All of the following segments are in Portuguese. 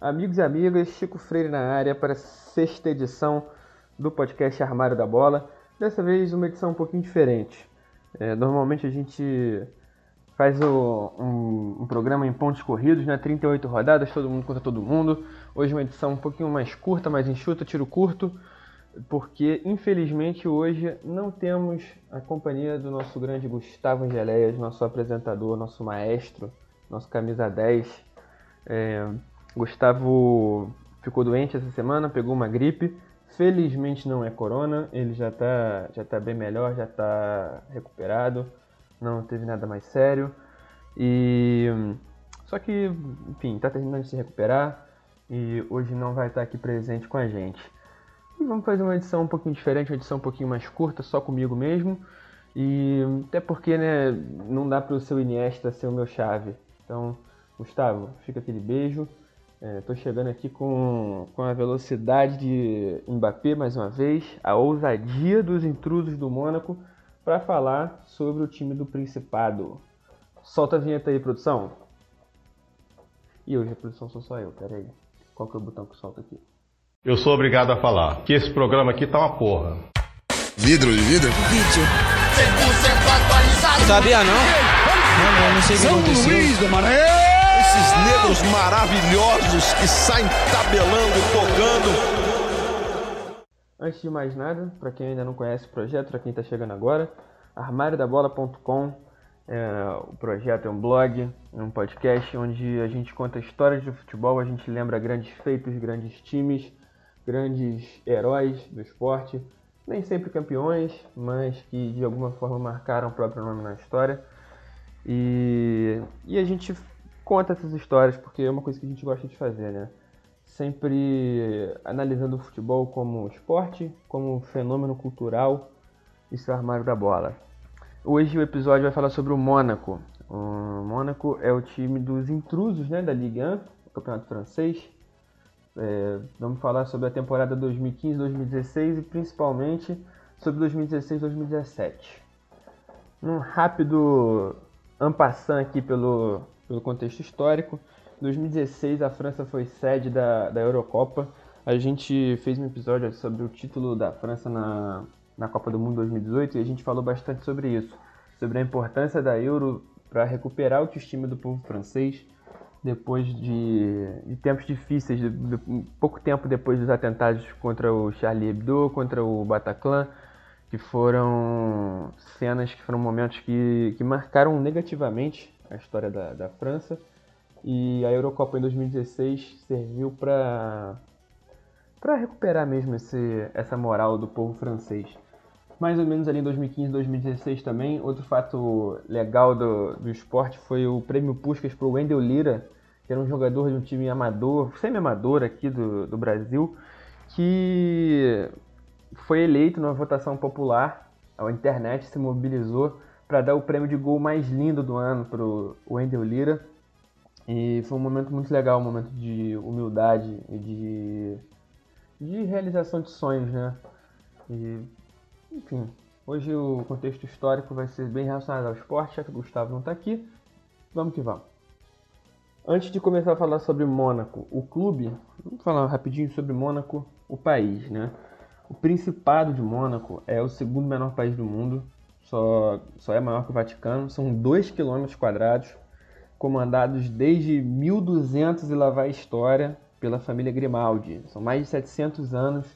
Amigos e amigas, Chico Freire na área para a sexta edição do podcast Armário da Bola. Dessa vez uma edição um pouquinho diferente. Normalmente a gente faz um programa em pontos corridos, né? 38 rodadas, todo mundo contra todo mundo. Hoje uma edição um pouquinho mais curta, mais enxuta, tiro curto, porque infelizmente hoje não temos a companhia do nosso grande Gustavo Angeléias, nosso apresentador, nosso maestro, nosso camisa 10. Gustavo ficou doente essa semana, pegou uma gripe. Felizmente não é corona, ele já tá bem melhor, já tá recuperado, não teve nada mais sério. Só que, enfim, tá terminando de se recuperar e hoje não vai estar aqui presente com a gente. E vamos fazer uma edição um pouquinho diferente, uma edição um pouquinho mais curta, só comigo mesmo. E até porque, né, não dá para o seu Iniesta ser o meu Xavi. Então, Gustavo, fica aquele beijo. Tô chegando aqui com a velocidade de Mbappé mais uma vez, a ousadia dos intrusos do Mônaco, para falar sobre o time do Principado. Solta a vinheta aí, produção. E hoje a produção sou só eu, peraí. Qual que é o botão que solta aqui? Eu sou obrigado a falar que esse programa aqui tá uma porra. Vidro de vidro? Vídeo. 100% atualizado. Sabia não? Não sei o que aconteceu. São Luís do Maranhão! Esses negros maravilhosos que saem tabelando, tocando. Antes de mais nada, para quem ainda não conhece o projeto, para quem está chegando agora, armariodabola.com. O projeto é um blog, é um podcast onde a gente conta histórias do futebol, a gente lembra grandes feitos, grandes times, grandes heróis do esporte, nem sempre campeões, mas que de alguma forma marcaram o próprio nome na história. E a gente conta essas histórias porque é uma coisa que a gente gosta de fazer, né? Sempre analisando o futebol como esporte, como fenômeno cultural e seu armário da bola. Hoje o episódio vai falar sobre o Mônaco. O Mônaco é o time dos intrusos, né, da Ligue 1, do campeonato francês. Vamos falar sobre a temporada 2015-2016 e principalmente sobre 2016-2017. Num rápido en passant aqui pelo contexto histórico, em 2016 a França foi sede da Eurocopa. A gente fez um episódio sobre o título da França na Copa do Mundo 2018 e a gente falou bastante sobre isso, sobre a importância da Euro para recuperar a autoestima do povo francês depois de tempos difíceis, pouco tempo depois dos atentados contra o Charlie Hebdo, contra o Bataclan, que foram cenas, que foram momentos que marcaram negativamente a história da França. E a Eurocopa em 2016 serviu para recuperar mesmo essa moral do povo francês. Mais ou menos ali em 2015, 2016 também, outro fato legal do esporte foi o prêmio Puskás para o Wendel Lira, que era um jogador de um time amador, semi-amador aqui do Brasil, que foi eleito numa votação popular. A internet se mobilizou para dar o prêmio de gol mais lindo do ano para o Wendel Lira. E foi um momento muito legal, um momento de humildade e de realização de sonhos, né? Enfim, hoje o contexto histórico vai ser bem relacionado ao esporte, já que o Gustavo não está aqui. Vamos que vamos. Antes de começar a falar sobre Mônaco, o clube, vamos falar rapidinho sobre Mônaco, o país, né? O Principado de Mônaco é o segundo menor país do mundo, só é maior que o Vaticano, são 2 km², comandados desde 1200 e lá vai a história pela família Grimaldi. São mais de 700 anos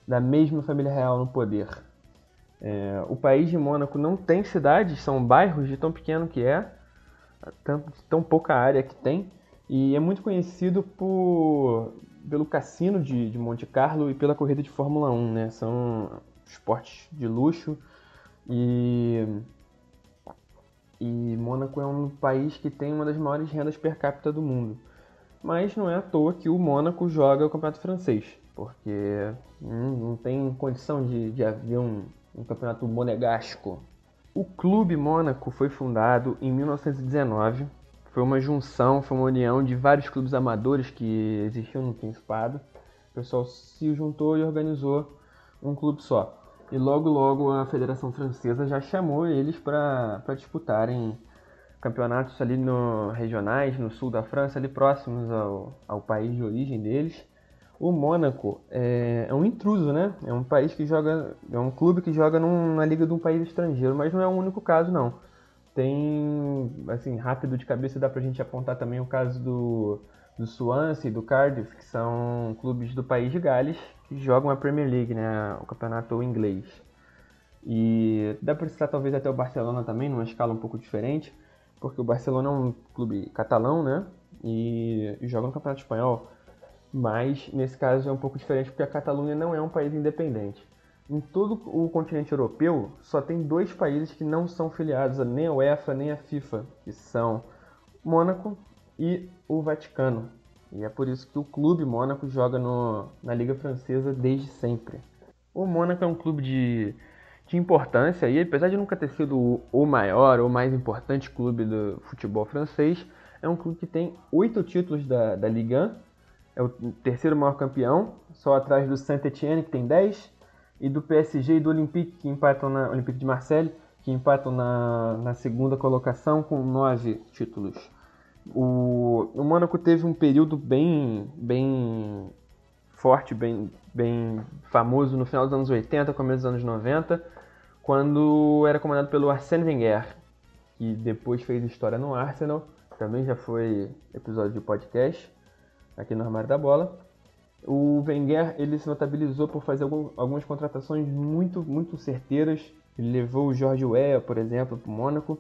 da mesma família real no poder. O país de Mônaco não tem cidades, são bairros de tão pequeno que é, tão pouca área que tem, e é muito conhecido pelo cassino de Monte Carlo e pela corrida de Fórmula 1, né? São esportes de luxo e Mônaco é um país que tem uma das maiores rendas per capita do mundo. Mas não é à toa que o Mônaco joga o campeonato francês, porque não tem condição de haver um campeonato monegasco. O Clube Mônaco foi fundado em 1919, foi uma junção, foi uma união de vários clubes amadores que existiam no Principado. O pessoal se juntou e organizou um clube só. E logo a Federação Francesa já chamou eles para disputarem campeonatos ali regionais, no sul da França, ali próximos ao país de origem deles. O Mônaco é um intruso, né? É um país que joga, é um clube que joga na liga de um país estrangeiro, mas não é o único caso, não. Tem, assim, rápido de cabeça dá pra gente apontar também o caso do Swansea e do Cardiff, que são clubes do país de Gales que jogam a Premier League, né? O campeonato inglês. E dá pra citar talvez até o Barcelona também, numa escala um pouco diferente, porque o Barcelona é um clube catalão, né? E joga no campeonato espanhol. Mas, nesse caso, é um pouco diferente porque a Catalunha não é um país independente. Em todo o continente europeu, só tem 2 países que não são filiados nem a UEFA nem a FIFA, que são Mônaco e o Vaticano. E é por isso que o clube Mônaco joga na Liga Francesa desde sempre. O Mônaco é um clube de importância, e apesar de nunca ter sido o maior ou mais importante clube do futebol francês, é um clube que tem 8 títulos da Ligue 1. É o terceiro maior campeão, só atrás do Saint-Étienne, que tem 10, e do PSG e do Olympique de Marseille, que empatam na segunda colocação com 9 títulos. O Mônaco teve um período bem forte, bem famoso no final dos anos 80, começo dos anos 90, quando era comandado pelo Arsène Wenger, que depois fez história no Arsenal, também já foi episódio de podcast aqui no Armário da Bola. O Wenger, ele se notabilizou por fazer algumas contratações muito certeiras. Ele levou o George Weah, por exemplo, para o Mônaco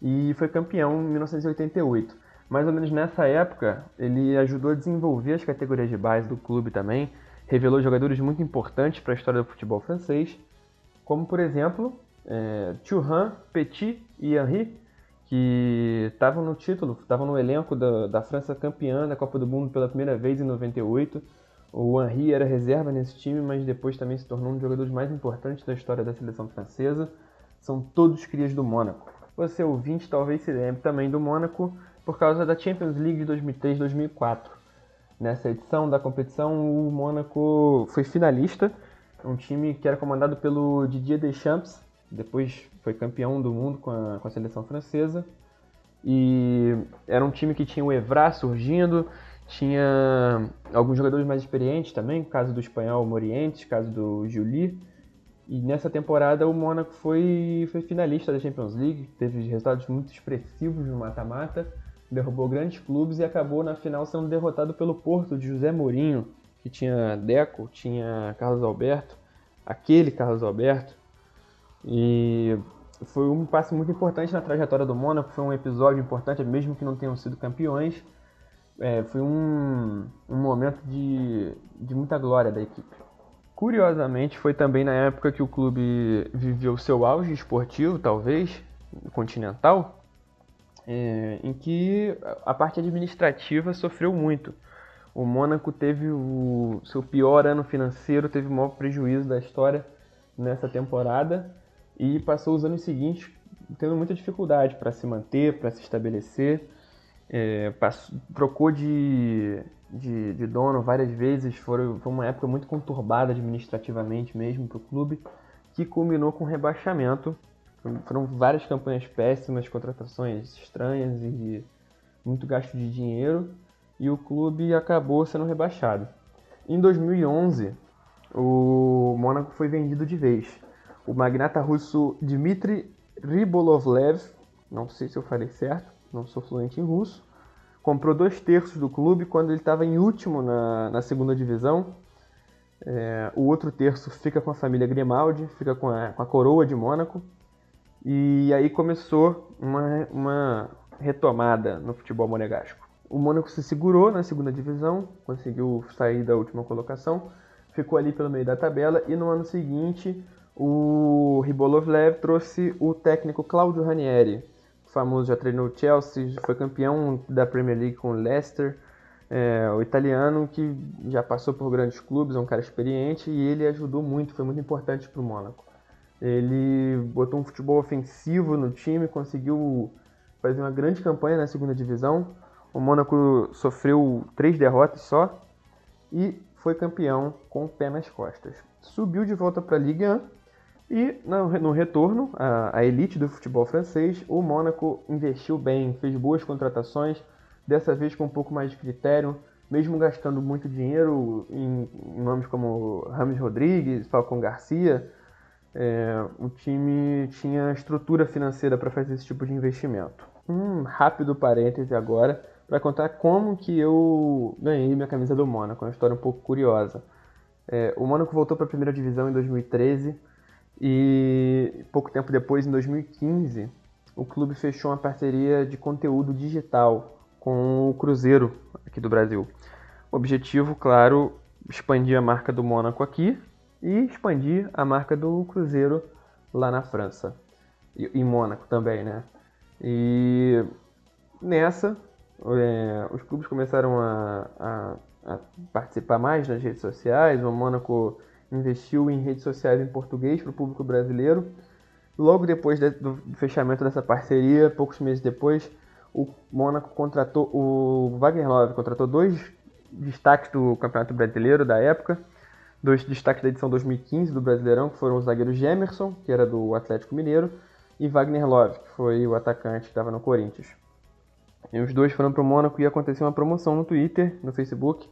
e foi campeão em 1988. Mais ou menos nessa época, ele ajudou a desenvolver as categorias de base do clube também, revelou jogadores muito importantes para a história do futebol francês, como, por exemplo, Thuram, Petit e Henry, que estavam no elenco da França campeã da Copa do Mundo pela primeira vez em 98. O Henry era reserva nesse time, mas depois também se tornou um dos jogadores mais importantes da história da seleção francesa. São todos crias do Mônaco. Você, ouvinte, talvez se lembre também do Mônaco por causa da Champions League de 2003-2004. Nessa edição da competição, o Mônaco foi finalista, um time que era comandado pelo Didier Deschamps, depois foi campeão do mundo com a seleção francesa, e era um time que tinha o Evra surgindo, tinha alguns jogadores mais experientes também, caso do espanhol Morientes, caso do Juli, e nessa temporada o Mônaco foi finalista da Champions League, teve resultados muito expressivos no mata-mata, derrubou grandes clubes e acabou na final sendo derrotado pelo Porto de José Mourinho, que tinha Deco, tinha Carlos Alberto, aquele Carlos Alberto. E foi um passo muito importante na trajetória do Mônaco, foi um episódio importante, mesmo que não tenham sido campeões. Foi um momento de muita glória da equipe. Curiosamente, foi também na época que o clube viveu seu auge esportivo, talvez, continental, em que a parte administrativa sofreu muito. O Mônaco teve o seu pior ano financeiro, teve o maior prejuízo da história nessa temporada, e passou os anos seguintes tendo muita dificuldade para se manter, para se estabelecer. Trocou de dono várias vezes, foi uma época muito conturbada administrativamente mesmo para o clube, que culminou com rebaixamento. Foram várias campanhas péssimas, contratações estranhas e muito gasto de dinheiro, e o clube acabou sendo rebaixado. Em 2011, o Mônaco foi vendido de vez. O magnata russo Dmitry Rybolovlev, não sei se eu falei certo, não sou fluente em russo, comprou 2/3 do clube quando ele estava em último na segunda divisão. O outro terço fica com a família Grimaldi, fica com a coroa de Mônaco. E aí começou uma retomada no futebol monegasco. O Mônaco se segurou na segunda divisão, conseguiu sair da última colocação, ficou ali pelo meio da tabela, e no ano seguinte o Rybolovlev trouxe o técnico Claudio Ranieri, o famoso, já treinou o Chelsea, foi campeão da Premier League com o Leicester, o italiano que já passou por grandes clubes, é um cara experiente, e ele ajudou muito, foi muito importante para o Mônaco. Ele botou um futebol ofensivo no time, conseguiu fazer uma grande campanha na segunda divisão. O Mônaco sofreu 3 derrotas só e foi campeão com o pé nas costas. Subiu de volta para a Ligue 1 E no retorno à elite do futebol francês, o Mônaco investiu bem, fez boas contratações, dessa vez com um pouco mais de critério, mesmo gastando muito dinheiro em nomes como James Rodrigues, Falcão Garcia. O time tinha estrutura financeira para fazer esse tipo de investimento. Um rápido parêntese agora para contar como que eu ganhei minha camisa do Mônaco, uma história um pouco curiosa. O Mônaco voltou para a primeira divisão em 2013 e pouco tempo depois, em 2015, o clube fechou uma parceria de conteúdo digital com o Cruzeiro aqui do Brasil. O objetivo, claro, expandir a marca do Mônaco aqui e expandir a marca do Cruzeiro lá na França. E em Mônaco também, né? E nessa, os clubes começaram a participar mais nas redes sociais. O Mônaco investiu em redes sociais em português para o público brasileiro. Logo depois do fechamento dessa parceria, poucos meses depois, o Mônaco contratou o Wagner Love, contratou 2 destaques do Campeonato Brasileiro da época, 2 destaques da edição 2015 do Brasileirão, que foram o zagueiro Gemerson, que era do Atlético Mineiro, e Wagner Love, que foi o atacante que estava no Corinthians. E os 2 foram para o Mônaco e aconteceu uma promoção no Twitter, no Facebook,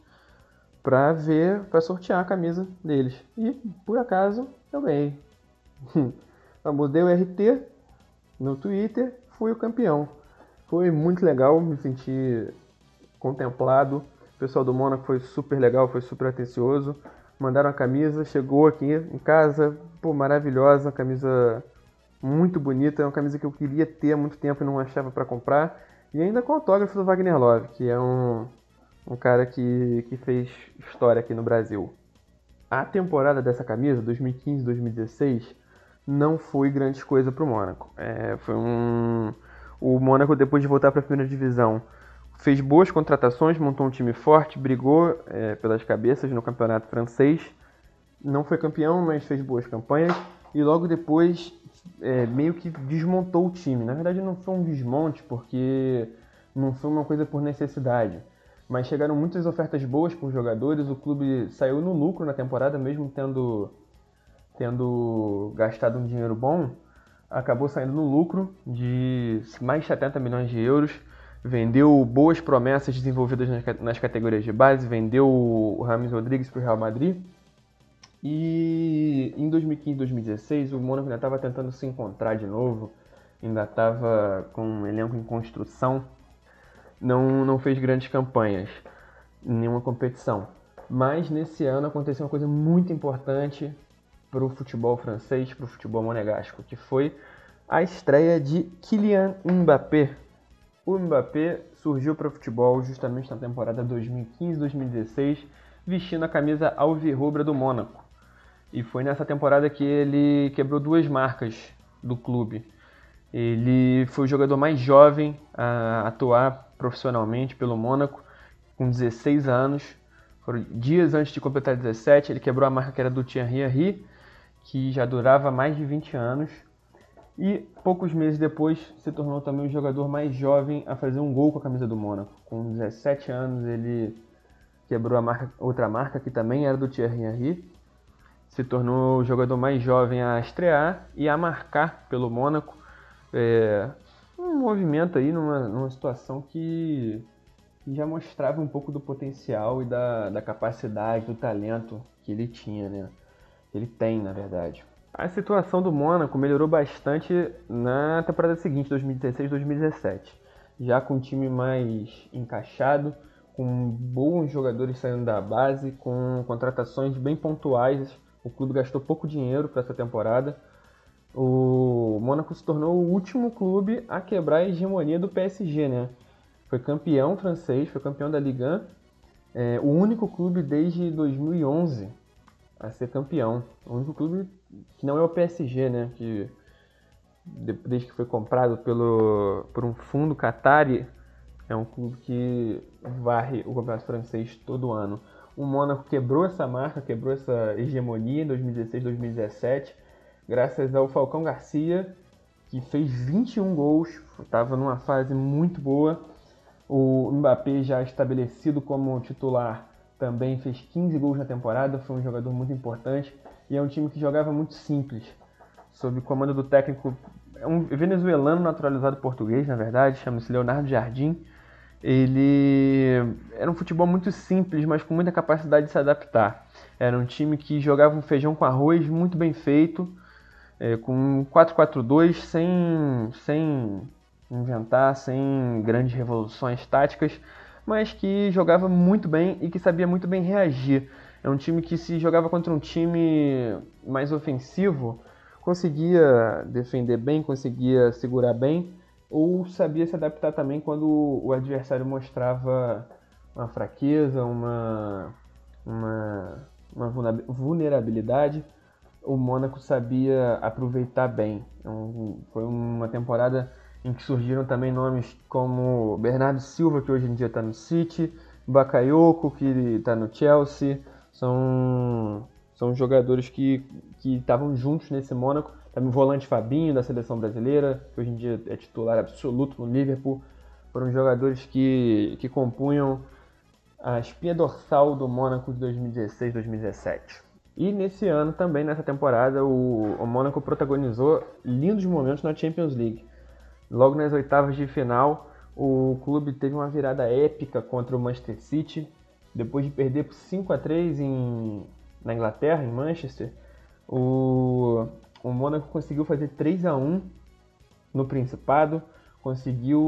para sortear a camisa deles. E, por acaso, eu ganhei. Eu mudei o RT no Twitter, fui o campeão. Foi muito legal, me senti contemplado. O pessoal do Mônaco foi super legal, foi super atencioso. Mandaram a camisa, chegou aqui em casa, maravilhosa, uma camisa muito bonita, uma camisa que eu queria ter há muito tempo e não achava para comprar. E ainda com o autógrafo do Wagner Love, que é um cara que fez história aqui no Brasil. A temporada dessa camisa, 2015-2016, não foi grande coisa para o Mônaco. O Mônaco, depois de voltar para a primeira divisão, fez boas contratações, montou um time forte, brigou pelas cabeças no campeonato francês. Não foi campeão, mas fez boas campanhas. E logo depois, meio que desmontou o time. Na verdade, não foi um desmonte, porque não foi uma coisa por necessidade. Mas chegaram muitas ofertas boas por jogadores. O clube saiu no lucro na temporada, mesmo tendo gastado um dinheiro bom. Acabou saindo no lucro de mais de 70 milhões de euros. Vendeu boas promessas desenvolvidas nas categorias de base. Vendeu o James Rodrigues para o Real Madrid. E em 2015-2016 o Mônaco ainda estava tentando se encontrar de novo. Ainda estava com um elenco em construção. Não fez grandes campanhas em nenhuma competição. Mas nesse ano aconteceu uma coisa muito importante para o futebol francês, para o futebol monegasco, que foi a estreia de Kylian Mbappé. O Mbappé surgiu para o futebol justamente na temporada 2015-2016, vestindo a camisa alvirrubra do Mônaco. E foi nessa temporada que ele quebrou 2 marcas do clube. Ele foi o jogador mais jovem a atuar profissionalmente pelo Mônaco, com 16 anos. Foram dias antes de completar 17, ele quebrou a marca que era do Thierry Henry, que já durava mais de 20 anos. E poucos meses depois se tornou também o jogador mais jovem a fazer um gol com a camisa do Mônaco. Com 17 anos ele quebrou outra marca que também era do Thierry Henry. Se tornou o jogador mais jovem a estrear e a marcar pelo Mônaco. Um movimento aí numa situação que já mostrava um pouco do potencial e da capacidade, do talento que ele tinha, né? Ele tem, na verdade. A situação do Mônaco melhorou bastante na temporada seguinte, 2016-2017. Já com um time mais encaixado, com bons jogadores saindo da base, com contratações bem pontuais. O clube gastou pouco dinheiro para essa temporada. O Mônaco se tornou o último clube a quebrar a hegemonia do PSG, né? Foi campeão francês, foi campeão da Ligue 1. O único clube desde 2011 a ser campeão. O único clube que não é o PSG, né? Que desde que foi comprado por um fundo qatari, é um clube que varre o campeonato francês todo ano. O Mônaco quebrou essa marca, quebrou essa hegemonia em 2016-2017, graças ao Falcão Garcia, que fez 21 gols, estava numa fase muito boa. O Mbappé, já estabelecido como titular, também fez 15 gols na temporada, foi um jogador muito importante. E é um time que jogava muito simples. sob comando do técnico, é um venezuelano naturalizado português, na verdade, chama-se Leonardo Jardim. Ele era um futebol muito simples, mas com muita capacidade de se adaptar. Era um time que jogava um feijão com arroz muito bem feito, com 4-4-2, sem inventar, sem grandes revoluções táticas, mas que jogava muito bem e que sabia muito bem reagir. É um time que, se jogava contra um time mais ofensivo, conseguia defender bem, conseguia segurar bem, ou sabia se adaptar também quando o adversário mostrava uma fraqueza, uma vulnerabilidade. O Mônaco sabia aproveitar bem. Foi uma temporada em que surgiram também nomes como Bernardo Silva, que hoje em dia está no City, Bakayoko, que está no Chelsea. São jogadores que estavam juntos nesse Mônaco. Também o volante Fabinho, da seleção brasileira, que hoje em dia é titular absoluto no Liverpool. Foram jogadores que compunham a espinha dorsal do Mônaco de 2016-2017. E nesse ano também, nessa temporada, o Mônaco protagonizou lindos momentos na Champions League. Logo nas oitavas de final, o clube teve uma virada épica contra o Manchester City. Depois de perder por 5-3 na Inglaterra, em Manchester, o Mônaco conseguiu fazer 3-1 no Principado, conseguiu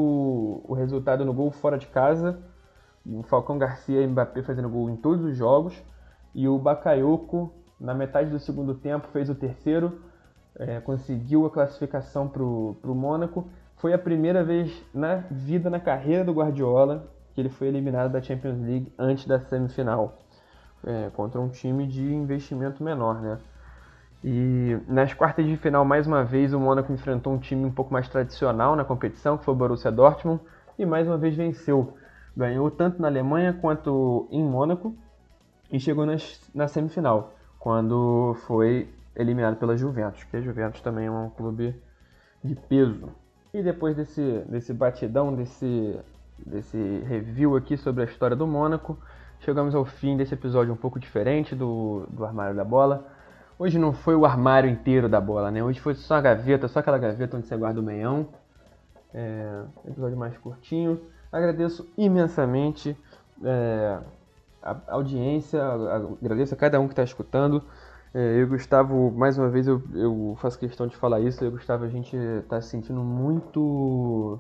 o resultado no gol fora de casa, o Falcão Garcia e Mbappé fazendo gol em todos os jogos, e o Bakayoko, na metade do segundo tempo, fez o terceiro, conseguiu a classificação para o Mônaco. Foi a primeira vez na vida, na carreira do Guardiola, que ele foi eliminado da Champions League antes da semifinal, contra um time de investimento menor, né? E nas quartas de final, mais uma vez, o Mônaco enfrentou um time um pouco mais tradicional na competição, que foi o Borussia Dortmund, e mais uma vez venceu. Ganhou tanto na Alemanha quanto em Mônaco e chegou na semifinal, quando foi eliminado pela Juventus, que a Juventus também é um clube de peso. E depois desse batidão, desse review aqui sobre a história do Mônaco, chegamos ao fim desse episódio um pouco diferente do Armário da Bola. Hoje não foi o armário inteiro da bola, né? Hoje foi só a gaveta, só aquela gaveta onde você guarda o meião. Episódio mais curtinho. Agradeço imensamente a audiência, agradeço a cada um que está escutando. Eu e o Gustavo, mais uma vez eu faço questão de falar isso, eu e o Gustavo, a gente está se sentindo muito,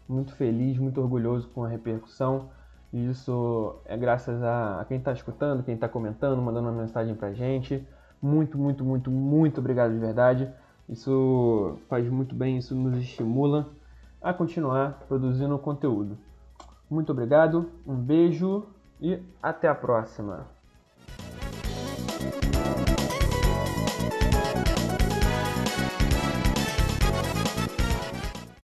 muito feliz, muito orgulhoso com a repercussão. E isso é graças a quem está escutando, quem está comentando, mandando uma mensagem pra gente. Muito, muito, muito, muito obrigado de verdade. Isso faz muito bem, isso nos estimula a continuar produzindo conteúdo. Muito obrigado, um beijo e até a próxima.